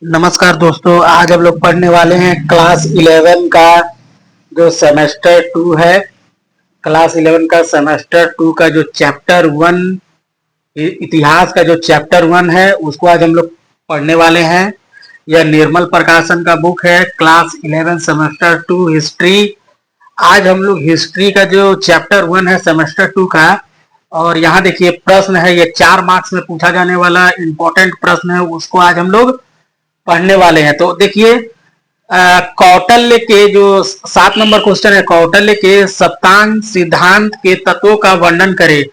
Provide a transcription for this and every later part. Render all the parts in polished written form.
नमस्कार दोस्तों, आज हम लोग पढ़ने वाले हैं क्लास 11 का जो सेमेस्टर 2 है। क्लास 11 का सेमेस्टर 2 का जो चैप्टर 1 इतिहास का जो चैप्टर 1 है उसको आज हम लोग पढ़ने वाले हैं। यह निर्मल प्रकाशन का बुक है, क्लास 11 सेमेस्टर 2 हिस्ट्री। आज हम लोग हिस्ट्री का जो चैप्टर 1 है सेमेस्टर 2 का, और यहाँ देखिए प्रश्न है, ये 4 मार्क्स में पूछा जाने वाला इंपॉर्टेंट प्रश्न है, उसको आज हम लोग पढ़ने वाले हैं। तो देखिए कौटिल्य के जो 7 नंबर क्वेश्चन है, कौटिल्य के सप्तांग सिद्धांत के तत्वों का वर्णन करें।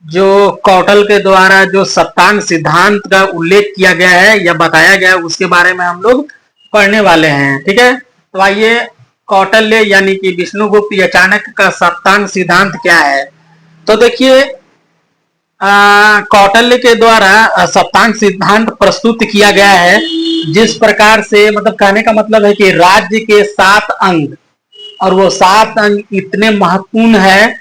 जो कौटिल्य के द्वारा जो सप्तांग सिद्धांत का उल्लेख किया गया है या बताया गया है उसके बारे में हम लोग पढ़ने वाले हैं। ठीक है, तो आइए कौटिल्य यानी कि विष्णुगुप्त या चाणक्य का सप्तांग सिद्धांत क्या है। तो देखिए कौटिल्य के द्वारा सप्तांग सिद्धांत प्रस्तुत किया गया है, जिस प्रकार से मतलब कहने का मतलब है कि राज्य के 7 अंग, और वो 7 अंग इतने महत्वपूर्ण है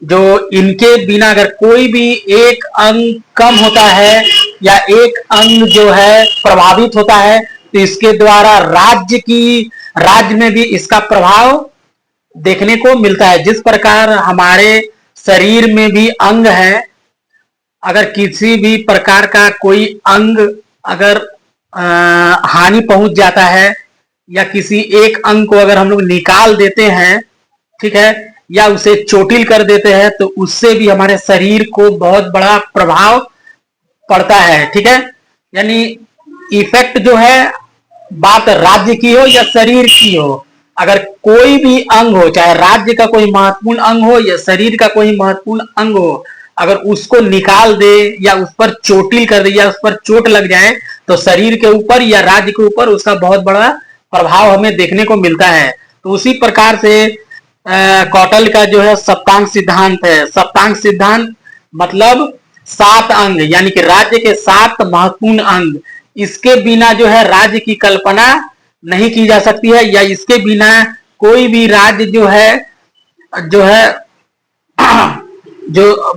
जो इनके बिना अगर कोई भी एक अंग कम होता है या एक अंग जो है प्रभावित होता है तो इसके द्वारा राज्य में भी इसका प्रभाव देखने को मिलता है। जिस प्रकार हमारे शरीर में भी अंग है, अगर किसी भी प्रकार का कोई अंग अगर हानि पहुंच जाता है या किसी एक अंग को अगर हम लोग निकाल देते हैं, ठीक है, या उसे चोटिल कर देते हैं, तो उससे भी हमारे शरीर को बहुत बड़ा प्रभाव पड़ता है। ठीक है, यानी इफेक्ट जो है, बात राज्य की हो या शरीर की हो, अगर कोई भी अंग हो, चाहे राज्य का कोई महत्वपूर्ण अंग हो या शरीर का कोई महत्वपूर्ण अंग हो, अगर उसको निकाल दे या उस पर चोटिल कर दे या उस पर चोट लग जाए तो शरीर के ऊपर या राज्य के ऊपर उसका बहुत बड़ा प्रभाव हमें देखने को मिलता है। तो उसी प्रकार से कौटिल्य का जो है सप्तांग सिद्धांत है। सप्तांग सिद्धांत मतलब 7 अंग, यानी कि राज्य के 7 महत्वपूर्ण अंग, इसके बिना जो है राज्य की कल्पना नहीं की जा सकती है, या इसके बिना कोई भी राज्य जो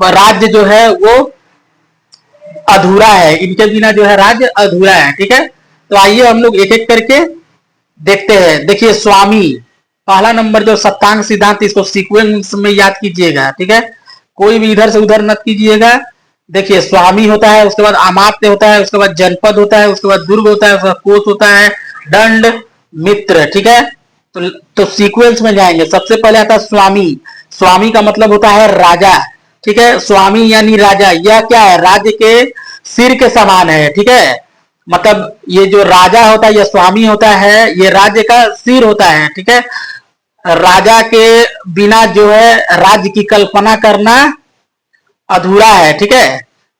राज्य जो है वो अधूरा है। इनके बिना जो है राज्य अधूरा है। ठीक है, तो आइए हम लोग एक एक करके देखते हैं। देखिए स्वामी, पहला नंबर जो सप्तांग सिद्धांत, इसको सीक्वेंस में याद कीजिएगा। ठीक है, कोई भी इधर से उधर मत कीजिएगा। देखिए स्वामी होता है, उसके बाद अमात्य होता है, उसके बाद जनपद होता है, उसके बाद दुर्ग होता है, उसके बाद कोष होता है, दंड, मित्र। ठीक है, तो सीक्वेंस में जाएंगे। सबसे पहले आता है स्वामी। स्वामी का मतलब होता है राजा। ठीक है, स्वामी यानी राजा। यह क्या है, राज्य के सिर के समान है। ठीक है, मतलब ये जो राजा होता है, यह स्वामी होता है, ये राज्य का सिर होता है। ठीक है, राजा के बिना जो है राज्य की कल्पना करना अधूरा है। ठीक है,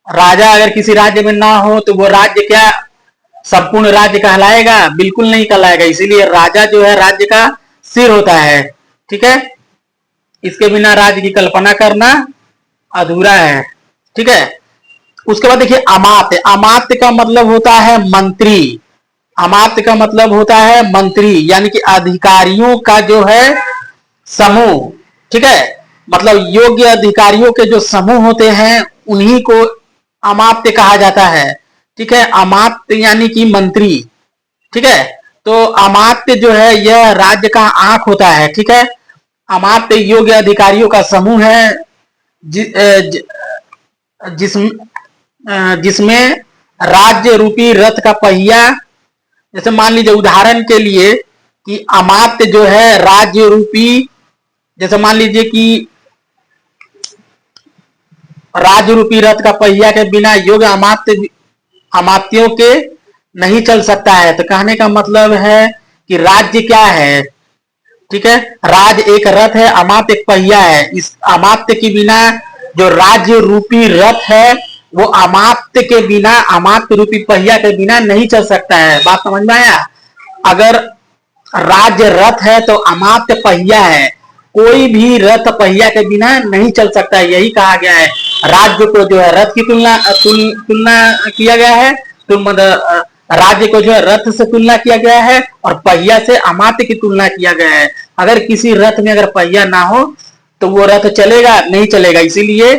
राजा अगर किसी राज्य में ना हो तो वो राज्य क्या संपूर्ण राज्य कहलाएगा? बिल्कुल नहीं कहलाएगा। इसीलिए राजा जो है राज्य का सिर होता है। ठीक है, इसके बिना राज्य की कल्पना करना अधूरा है। ठीक है, उसके बाद देखिए अमात्य। अमात्य का मतलब होता है मंत्री। अमात्य का मतलब होता है मंत्री, यानी कि अधिकारियों का जो है समूह। ठीक है, मतलब योग्य अधिकारियों के जो समूह होते हैं उन्हीं को अमात्य कहा जाता है। ठीक है, अमात्य यानी कि मंत्री। ठीक है, तो अमात्य जो है यह राज्य का आंख होता है। ठीक है, अमात्य योग्य अधिकारियों का समूह है जिसमें राज्य रूपी रथ का पहिया, जैसे मान लीजिए उदाहरण के लिए कि अमात्य जो है राज्य रूपी, जैसे मान लीजिए कि राज्य रूपी रथ का पहिया के बिना योग्य अमात्यों के नहीं चल सकता है। तो कहने का मतलब है कि राज्य क्या है। ठीक है, राज एक रथ है, अमात्य एक पहिया है। इस अमात्य के बिना जो राज्य रूपी रथ है वो अमात्य के बिना, अमात्य रूपी पहिया के बिना नहीं चल सकता है। बात समझ में आया? अगर राज्य रथ है तो अमात्य पहिया है। कोई भी रथ पहिया के बिना नहीं चल सकता है। यही कहा गया है, राज्य को जो है रथ की तुलना किया गया है, तो राज्य को जो है रथ से तुलना किया गया है और पहिया से अमात्य की तुलना किया गया है। अगर किसी रथ में अगर पहिया ना हो तो वो रथ चलेगा नहीं चलेगा। इसीलिए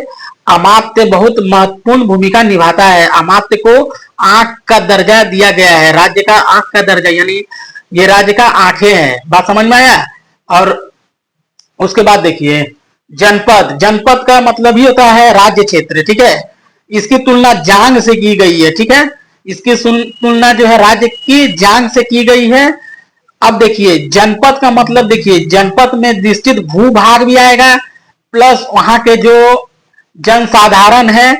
अमात्य बहुत महत्वपूर्ण भूमिका निभाता है। अमात्य को आंख का दर्जा दिया गया है, राज्य का आंख का दर्जा, यानी ये राज्य का आंखें हैं। बात समझ में आया। और उसके बाद देखिए जनपद, जनपद का मतलब ही होता है राज्य क्षेत्र, ठीक है। इसकी तुलना जांग से की गई है, ठीक है। इसकी तुलना जो है राज्य की जांग से की गई है। अब देखिए जनपद का मतलब, देखिए जनपद में निश्चित भूभाग भी आएगा, प्लस वहां के जो जनसाधारण है,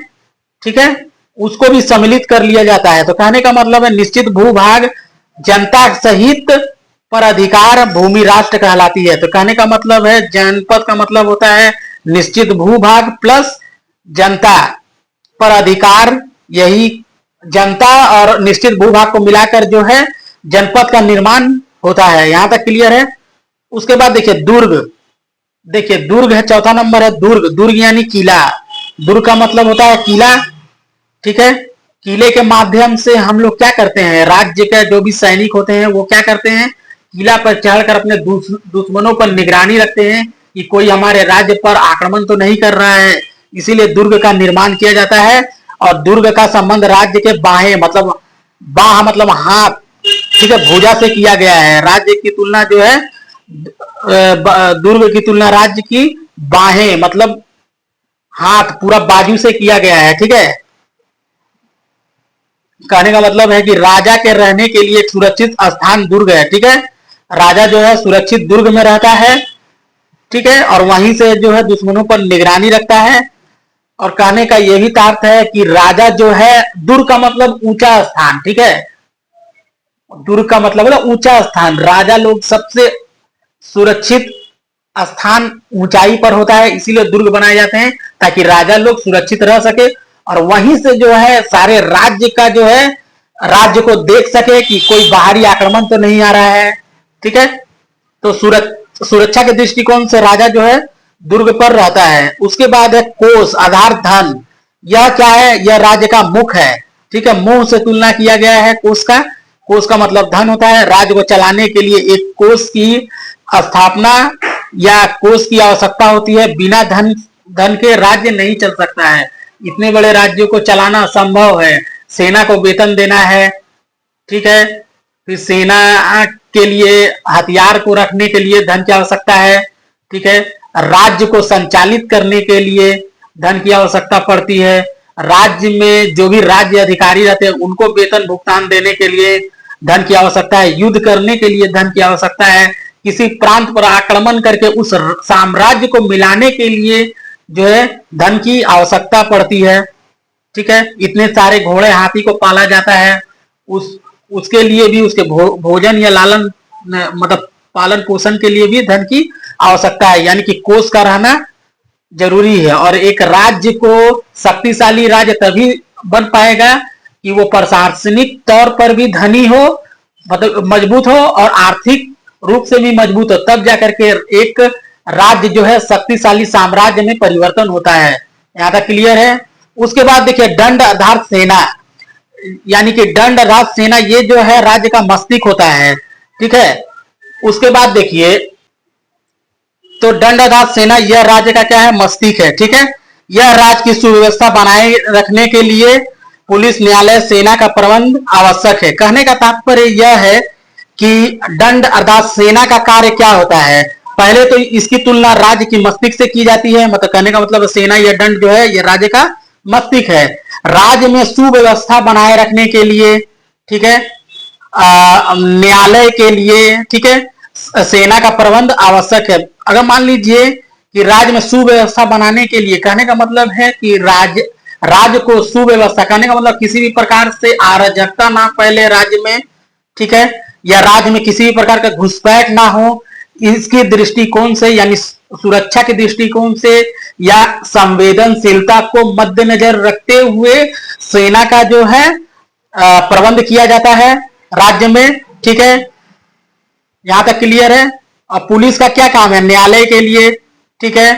ठीक है, उसको भी सम्मिलित कर लिया जाता है। तो कहने का मतलब है निश्चित भूभाग, जनता सहित पर अधिकार भूमि राष्ट्र कहलाती है। तो कहने का मतलब है जनपद का मतलब होता है निश्चित भूभाग प्लस जनता पर अधिकार, यही जनता और निश्चित भूभाग को मिलाकर जो है जनपद का निर्माण होता है। यहां तक क्लियर है। उसके बाद देखिए दुर्ग, देखिए दुर्ग है, चौथा नंबर है दुर्ग। दुर्ग यानी किला। दुर्ग का मतलब होता है किला, ठीक है। किले के माध्यम से हम लोग क्या करते हैं, राज्य के जो भी सैनिक होते हैं वो क्या करते हैं, किला पर चढ़कर अपने दुश्मनों पर निगरानी रखते हैं कि कोई हमारे राज्य पर आक्रमण तो नहीं कर रहा है, इसीलिए दुर्ग का निर्माण किया जाता है। और दुर्ग का संबंध राज्य के बाहें, मतलब बाह मतलब हाथ, ठीक है, भुजा से किया गया है। राज्य की तुलना जो है दुर्ग की तुलना राज्य की बाहें मतलब हाथ, पूरा बाजू से किया गया है, ठीक है। कहने का मतलब है कि राजा के रहने के लिए एक सुरक्षित स्थान दुर्ग है, ठीक है। राजा जो है सुरक्षित दुर्ग में रहता है, ठीक है, और वहीं से जो है दुश्मनों पर निगरानी रखता है। और कहने का यह भी तार्थ है कि राजा जो है, दुर्ग का मतलब ऊंचा स्थान, ठीक है। दुर्ग का मतलब है ऊंचा स्थान। राजा लोग सबसे सुरक्षित स्थान ऊंचाई पर होता है, इसीलिए दुर्ग बनाए जाते हैं ताकि राजा लोग सुरक्षित रह सके और वहीं से जो है सारे राज्य का जो है, राज्य को देख सके कि कोई बाहरी आक्रमण तो नहीं आ रहा है, ठीक है। तो सुरक्षा के दृष्टिकोण से राजा जो है दुर्ग पर रहता है। उसके बाद है कोष, आधार, धन। यह क्या है, यह राज्य का मुख है, ठीक है। मुंह से तुलना किया गया है कोष का। कोष का मतलब धन होता है। राज्य को चलाने के लिए एक कोष की स्थापना या कोष की आवश्यकता होती है। बिना धन के राज्य नहीं चल सकता है। इतने बड़े राज्यों को चलाना संभव है। सेना को वेतन देना है, ठीक है। फिर सेना के लिए हथियार को रखने के लिए धन की आवश्यकता है, ठीक है। राज्य को संचालित करने के लिए धन की आवश्यकता पड़ती है। राज्य में जो भी राज्य अधिकारी रहते हैं उनको वेतन भुगतान देने के लिए धन की आवश्यकता है। युद्ध करने के लिए धन की आवश्यकता है। किसी प्रांत पर आक्रमण करके उस साम्राज्य को मिलाने के लिए जो है धन की आवश्यकता पड़ती है, ठीक है। इतने सारे घोड़े हाथी को पाला जाता है, उसके लिए भी उसके भोजन या लालन मतलब पालन पोषण के लिए भी धन की आवश्यकता है। यानी कि कोष का रहना जरूरी है। और एक राज्य को शक्तिशाली राज्य तभी बन पाएगा कि वो प्रशासनिक तौर पर भी धनी हो, मतलब मजबूत हो, और आर्थिक रूप से भी मजबूत हो, तब जाकर के एक राज्य जो है शक्तिशाली साम्राज्य में परिवर्तन होता है। यहां तक क्लियर है। उसके बाद देखिए दंड आधार सेना, यानी कि दंड आधार सेना, ये जो है राज्य का मस्तिष्क होता है, ठीक है। उसके बाद देखिए तो दंड आधार सेना यह राज्य का क्या है, मस्तिष्क है, ठीक है। यह राज्य की सुव्यवस्था बनाए रखने के लिए पुलिस, न्यायालय, सेना का प्रबंध आवश्यक है। कहने का तात्पर्य यह है कि दंड अर्थात सेना का कार्य क्या होता है। पहले तो इसकी तुलना राज्य की मस्तिष्क से की जाती है, मतलब कहने का मतलब सेना या दंड जो है यह राज्य का मस्तिष्क है। राज्य में सुव्यवस्था बनाए रखने के लिए, ठीक है, न्यायालय के लिए, ठीक है, सेना का प्रबंध आवश्यक है। अगर मान लीजिए कि राज्य में सुव्यवस्था बनाने के लिए, कहने का मतलब है कि राज्य को सुव्यवस्था, कहने का मतलब किसी भी प्रकार से अराजकता ना फैले राज्य में, ठीक है, या राज्य में किसी भी प्रकार का घुसपैठ ना हो, इसके दृष्टिकोण से, यानी सुरक्षा के दृष्टिकोण से या संवेदनशीलता को मद्देनजर रखते हुए सेना का जो है प्रबंध किया जाता है राज्य में, ठीक है। यहां तक क्लियर है। और पुलिस का क्या काम है, न्यायालय के लिए, ठीक है।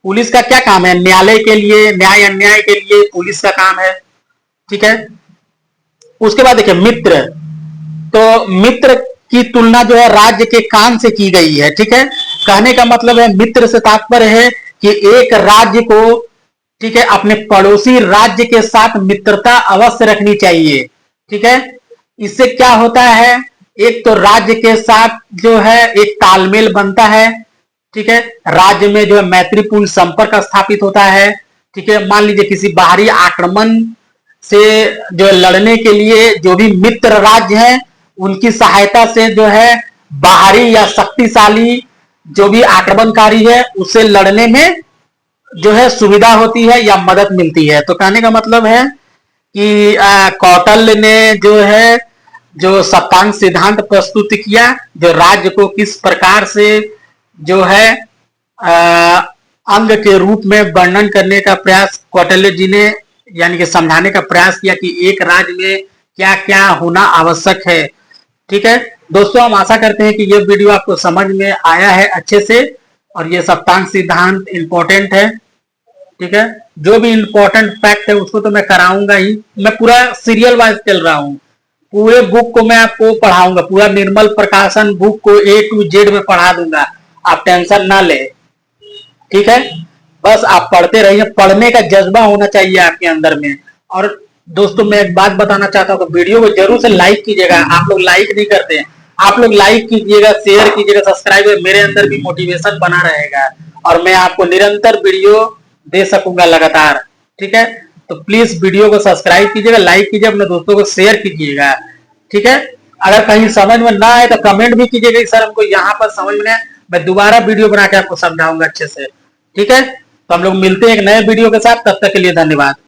पुलिस का क्या काम है, न्यायालय के लिए, न्याय अन्याय के लिए पुलिस का काम है, ठीक है। उसके बाद देखिए मित्र, तो मित्र की तुलना जो है राज्य के काम से की गई है, ठीक है। कहने का मतलब है मित्र से तात्पर्य है कि एक राज्य को ठीक है, अपने पड़ोसी राज्य के साथ मित्रता अवश्य रखनी चाहिए। ठीक है, इससे क्या होता है, एक तो राज्य के साथ जो है एक तालमेल बनता है। ठीक है, राज्य में जो है मैत्रीपूर्ण संपर्क स्थापित होता है। ठीक है, मान लीजिए किसी बाहरी आक्रमण से जो लड़ने के लिए जो भी मित्र राज्य हैं उनकी सहायता से जो है बाहरी या शक्तिशाली जो भी आक्रमणकारी है उससे लड़ने में जो है सुविधा होती है या मदद मिलती है। तो कहने का मतलब है कि कौटिल्य ने जो है जो सप्तांग सिद्धांत प्रस्तुत किया, जो राज्य को किस प्रकार से जो है अंग के रूप में वर्णन करने का प्रयास कौटिल्य जी ने यानी कि समझाने का प्रयास किया कि एक राज्य में क्या क्या होना आवश्यक है। ठीक है दोस्तों, हम आशा करते हैं कि ये वीडियो आपको समझ में आया है अच्छे से, और ये सप्तांग सिद्धांत इंपॉर्टेंट है। ठीक है, जो भी इंपॉर्टेंट फैक्ट है उसको तो मैं कराऊंगा ही, मैं पूरा सीरियल वाइज चल रहा हूँ, पूरे बुक को मैं आपको पढ़ाऊंगा, पूरा निर्मल प्रकाशन बुक को A to Z में पढ़ा दूंगा, आप टेंशन ना ले। ठीक है, बस आप पढ़ते रहिए, पढ़ने का जज्बा होना चाहिए आपके अंदर में। और दोस्तों मैं एक बात बताना चाहता हूँ, तो वीडियो को जरूर से लाइक कीजिएगा, आप लोग लाइक नहीं करते हैं, आप लोग लाइक कीजिएगा, शेयर कीजिएगा, सब्सक्राइब, मेरे अंदर भी मोटिवेशन बना रहेगा और मैं आपको निरंतर वीडियो दे सकूंगा लगातार। ठीक है, तो प्लीज वीडियो को सब्सक्राइब कीजिएगा, लाइक कीजिए, अपने दोस्तों को शेयर कीजिएगा। ठीक है, अगर कहीं समझ में ना आए तो कमेंट भी कीजिएगा कि सर हमको यहाँ पर समझ में, मैं दोबारा वीडियो बना के आपको समझाऊंगा अच्छे से। ठीक है, तो हम लोग मिलते हैं एक नए वीडियो के साथ, तब तक के लिए धन्यवाद।